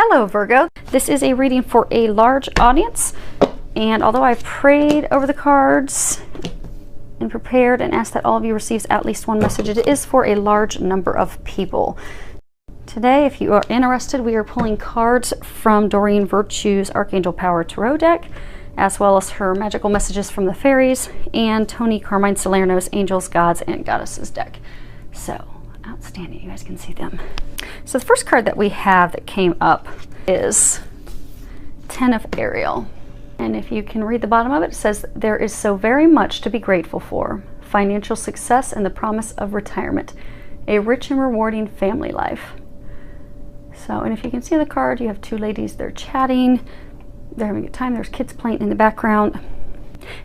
Hello Virgo, this is a reading for a large audience, and although I've prayed over the cards and prepared and asked that all of you receives at least one message, it is for a large number of people. Today, if you are interested, we are pulling cards from Doreen Virtue's Archangel Power Tarot deck, as well as her magical messages from the fairies and Tony Carmine Salerno's Angels, Gods, and Goddesses deck. So, outstanding, you guys can see them. So the first card that we have that came up is 10 of Ariel. And if you can read the bottom of it, it says, there is so very much to be grateful for. Financial success and the promise of retirement. A rich and rewarding family life. So, and if you can see the card, you have two ladies, they're chatting. They're having a good time. There's kids playing in the background.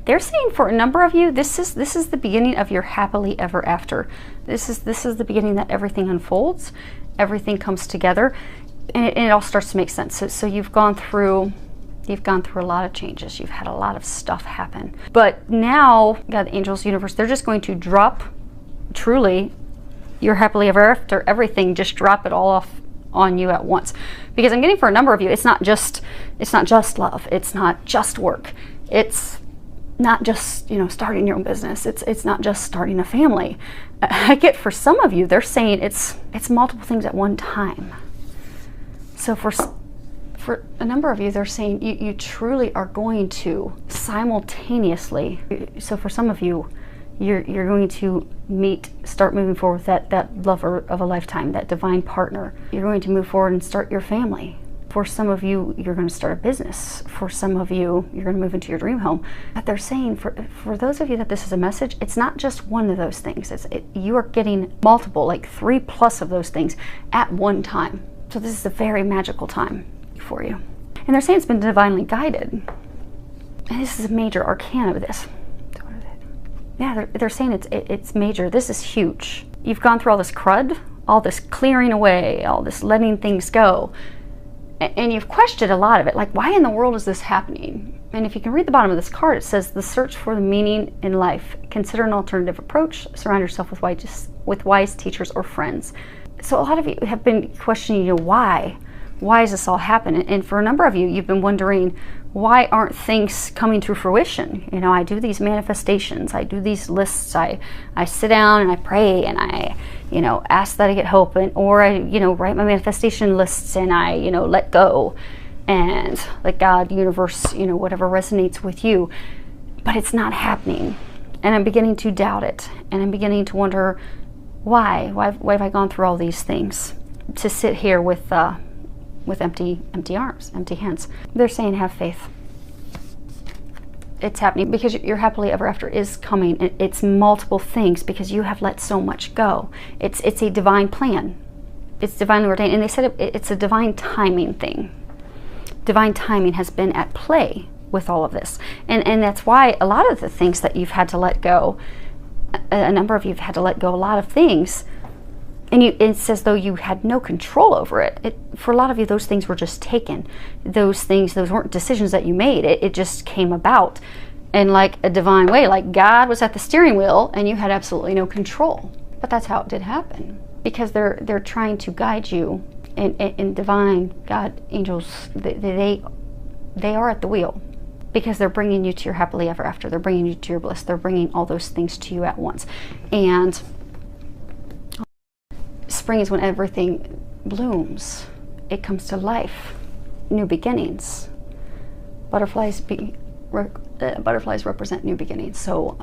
They're saying for a number of you, this is the beginning of your happily ever after. This is the beginning that everything unfolds, everything comes together, and it all starts to make sense. So you've gone through a lot of changes. You've had a lot of stuff happen. But now, God, the angels, universe, they're just going to drop truly your happily ever after, everything, just drop it all off on you at once. Because I'm getting for a number of you, it's not just love. It's not just work. It's not just, starting your own business. It's not just starting a family. I get for some of you, they're saying it's multiple things at one time. So for a number of you, they're saying you truly are going to simultaneously. So for some of you, you're going to start moving forward with that lover of a lifetime, that divine partner. You're going to move forward and start your family. For some of you, you're going to start a business. For some of you, you're going to move into your dream home. But they're saying, for those of you that this is a message, it's not just one of those things. You are getting multiple, like 3+ of those things at one time. So this is a very magical time for you. And they're saying it's been divinely guided. And this is a major arcana of this. Yeah, they're saying it's major. This is huge. You've gone through all this crud, all this clearing away, all this letting things go. And you've questioned a lot of it, like, why in the world is this happening? And if you can read the bottom of this card, it says, the search for the meaning in life. Consider an alternative approach. Surround yourself with wise teachers or friends. So a lot of you have been questioning, why? Why is this all happening? And for a number of you, you've been wondering, why aren't things coming to fruition? I do these manifestations, I do these lists, I sit down and I pray and I, ask that I get hope, or I, write my manifestation lists and I, let go and let God, universe, whatever resonates with you, but it's not happening. And I'm beginning to doubt it. And I'm beginning to wonder, why have I gone through all these things to sit here with empty arms, empty hands? They're saying have faith. It's happening because your happily ever after is coming. It's multiple things because you have let so much go. It's a divine plan. It's divinely ordained. And they said it's a divine timing thing. Divine timing has been at play with all of this. And that's why a lot of the things that you've had to let go, a number of you have had to let go a lot of things. And it's as though you had no control over it. For a lot of you, those things were just taken. Those weren't decisions that you made. It just came about in like a divine way. Like God was at the steering wheel and you had absolutely no control. But that's how it did happen. Because they're trying to guide you in divine God, angels. They are at the wheel. Because they're bringing you to your happily ever after. They're bringing you to your bliss. They're bringing all those things to you at once. And spring is when everything blooms. It comes to life. New beginnings. Butterflies represent new beginnings. So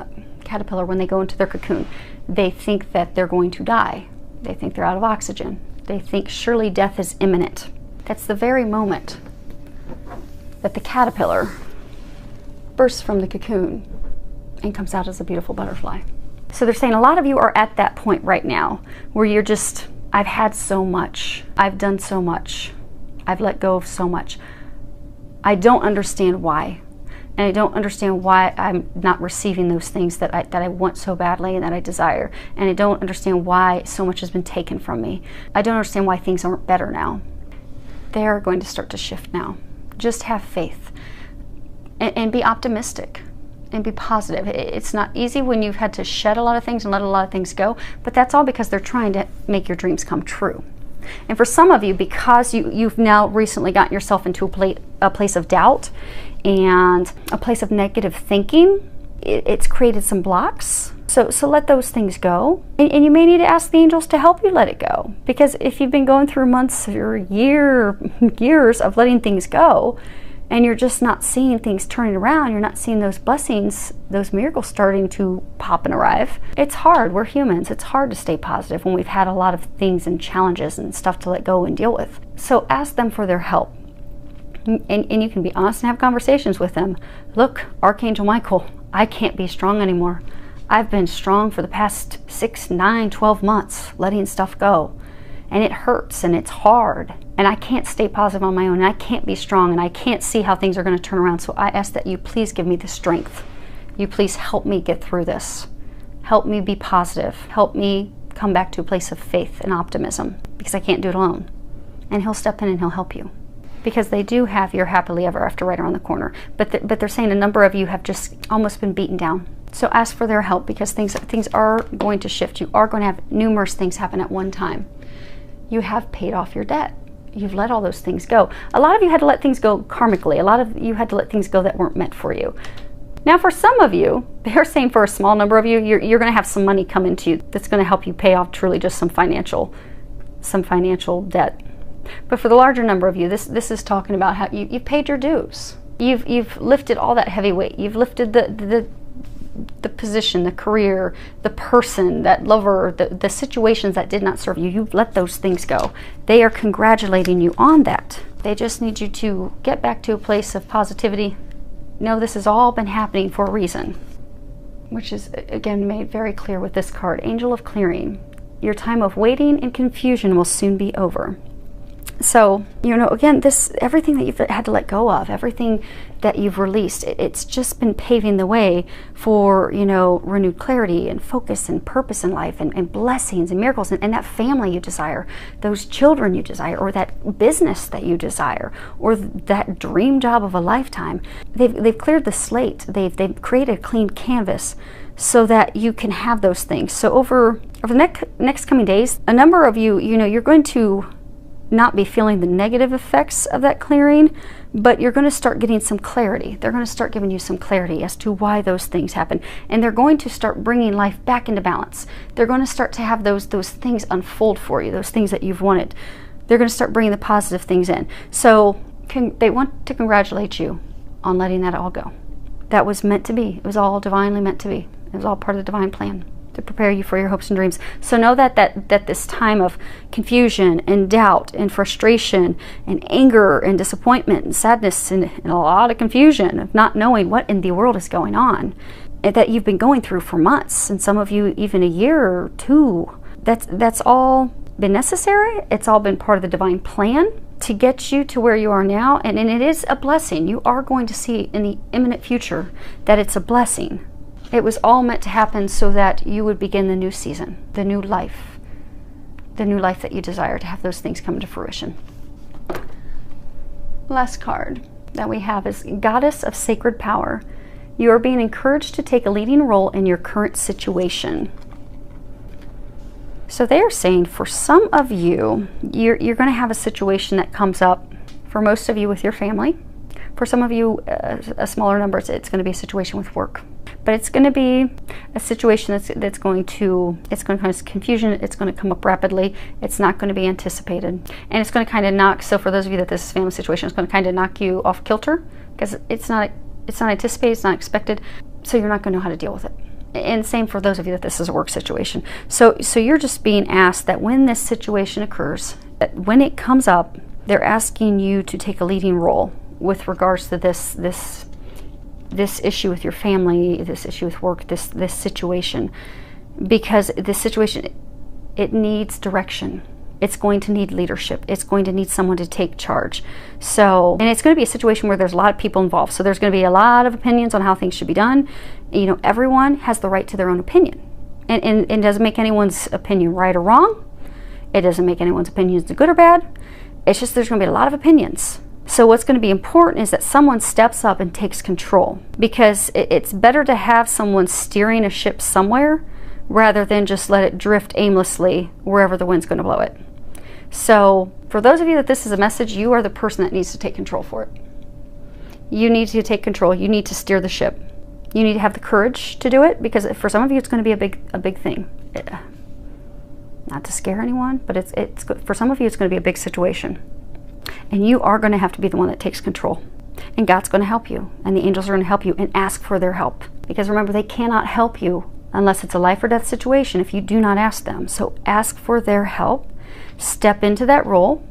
caterpillar, when they go into their cocoon, they think that they're going to die. They think they're out of oxygen. They think surely death is imminent. That's the very moment that the caterpillar bursts from the cocoon and comes out as a beautiful butterfly. So they're saying a lot of you are at that point right now where you're just, I've had so much. I've done so much. I've let go of so much. I don't understand why. And I don't understand why I'm not receiving those things that I want so badly and that I desire. And I don't understand why so much has been taken from me. I don't understand why things aren't better now. They're going to start to shift now. Just have faith and be optimistic. And be positive. It's not easy when you've had to shed a lot of things and let a lot of things go, but that's all because they're trying to make your dreams come true. And for some of you, because you've now recently gotten yourself into a place of doubt and a place of negative thinking, it's created some blocks. So let those things go. And you may need to ask the angels to help you let it go. Because if you've been going through months or years of letting things go, and you're just not seeing things turning around, you're not seeing those blessings, those miracles starting to pop and arrive, it's hard. We're humans. It's hard to stay positive when we've had a lot of things and challenges and stuff to let go and deal with. So ask them for their help. And you can be honest and have conversations with them. Look, Archangel Michael, I can't be strong anymore. I've been strong for the past 6, 9, 12 months, letting stuff go. And it hurts and it's hard. And I can't stay positive on my own. And I can't be strong. And I can't see how things are going to turn around. So I ask that you please give me the strength. You please help me get through this. Help me be positive. Help me come back to a place of faith and optimism. Because I can't do it alone. And he'll step in and he'll help you. Because they do have your happily ever after right around the corner. But they're saying a number of you have just almost been beaten down. So ask for their help, because things are going to shift. You are going to have numerous things happen at one time. You have paid off your debt. You've let all those things go. A lot of you had to let things go karmically. A lot of you had to let things go that weren't meant for you. Now for some of you, they're saying for a small number of you, you're going to have some money come into you that's going to help you pay off truly just some financial debt. But for the larger number of you, this is talking about how you've paid your dues. You've lifted all that heavy weight. You've lifted the position, the career, the person, that lover, the situations that did not serve you. You've let those things go. They are congratulating you on that. They just need you to get back to a place of positivity. Know this has all been happening for a reason, which is again made very clear with this card, Angel of Clearing. Your time of waiting and confusion will soon be over. So, again, everything that you've had to let go of, everything that you've released, it's just been paving the way for, renewed clarity and focus and purpose in life and blessings and miracles and that family you desire, those children you desire, or that business that you desire, or that dream job of a lifetime. They've cleared the slate. They've created a clean canvas so that you can have those things. So over the next coming days, a number of you, you're going to not be feeling the negative effects of that clearing, but you're going to start getting some clarity. They're going to start giving you some clarity as to why those things happen. And they're going to start bringing life back into balance. They're going to start to have those things unfold for you, those things that you've wanted. They're going to start bringing the positive things in. So they want to congratulate you on letting that all go. That was meant to be. It was all divinely meant to be. It was all part of the divine plan to prepare you for your hopes and dreams. So know that this time of confusion and doubt and frustration and anger and disappointment and sadness and a lot of confusion of not knowing what in the world is going on, that you've been going through for months, and some of you even a year or two, that's all been necessary. It's all been part of the divine plan to get you to where you are now, and it is a blessing. You are going to see in the imminent future that it's a blessing. It was all meant to happen so that you would begin the new season, the new life that you desire, to have those things come to fruition. Last card that we have is Goddess of Sacred Power. You are being encouraged to take a leading role in your current situation. So they are saying for some of you, you're going to have a situation that comes up, for most of you with your family. For some of you, a smaller number, it's going to be a situation with work. But it's going to be a situation that's going to cause confusion. It's going to come up rapidly. It's not going to be anticipated. And it's going to kind of knock, so for those of you that this is a family situation, it's going to kind of knock you off kilter, because it's not anticipated, it's not expected, so you're not going to know how to deal with it. And same for those of you that this is a work situation. So you're just being asked that when this situation occurs, that when it comes up, they're asking you to take a leading role with regards to this issue with your family, this issue with work, this situation. Because this situation, it needs direction. It's going to need leadership. It's going to need someone to take charge. So, and it's going to be a situation where there's a lot of people involved. So there's going to be a lot of opinions on how things should be done. Everyone has the right to their own opinion. And it doesn't make anyone's opinion right or wrong. It doesn't make anyone's opinions good or bad. It's just there's going to be a lot of opinions. So what's going to be important is that someone steps up and takes control, because it's better to have someone steering a ship somewhere rather than just let it drift aimlessly wherever the wind's going to blow it. So for those of you that this is a message, you are the person that needs to take control for it. You need to take control. You need to steer the ship. You need to have the courage to do it, because for some of you it's going to be a big thing. Not to scare anyone, but it's for some of you it's going to be a big situation. And you are going to have to be the one that takes control. And God's going to help you, and the angels are going to help you, and ask for their help. Because remember, they cannot help you unless it's a life or death situation if you do not ask them. So ask for their help. Step into that role.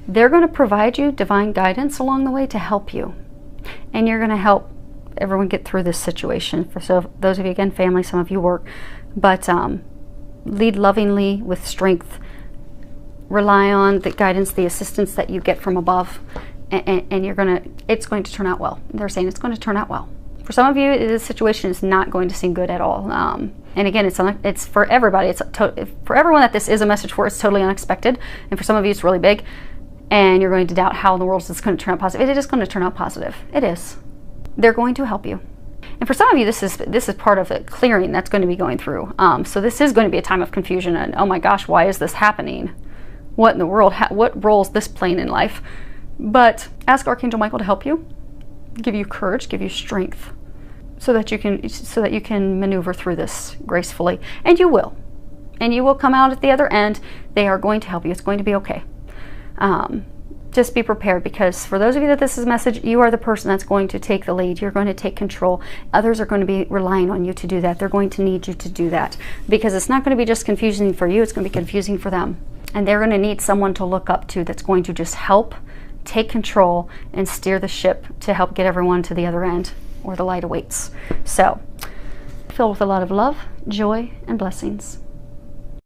They're going to provide you divine guidance along the way to help you. And you're going to help everyone get through this situation. So those of you, again, family, some of you work. But lead lovingly with strength. Rely on the guidance, the assistance that you get from above. And it's going to turn out well. They're saying it's going to turn out well. For some of you, this situation is not going to seem good at all. And again, it's for everybody. For everyone that this is a message for, it's totally unexpected. And for some of you, it's really big. And you're going to doubt how in the world is this going to turn out positive. It is going to turn out positive. It is. They're going to help you. And for some of you, this is part of a clearing that's going to be going through. So this is going to be a time of confusion. And oh my gosh, why is this happening? What in the world? What role is this playing in life? But ask Archangel Michael to help you, give you courage, give you strength, so that you can maneuver through this gracefully. And you will. And you will come out at the other end. They are going to help you. It's going to be okay. Just be prepared, because for those of you that this is a message, you are the person that's going to take the lead. You're going to take control. Others are going to be relying on you to do that. They're going to need you to do that, because it's not going to be just confusing for you. It's going to be confusing for them. And they're going to need someone to look up to that's going to just help, take control, and steer the ship to help get everyone to the other end where the light awaits. So, filled with a lot of love, joy, and blessings.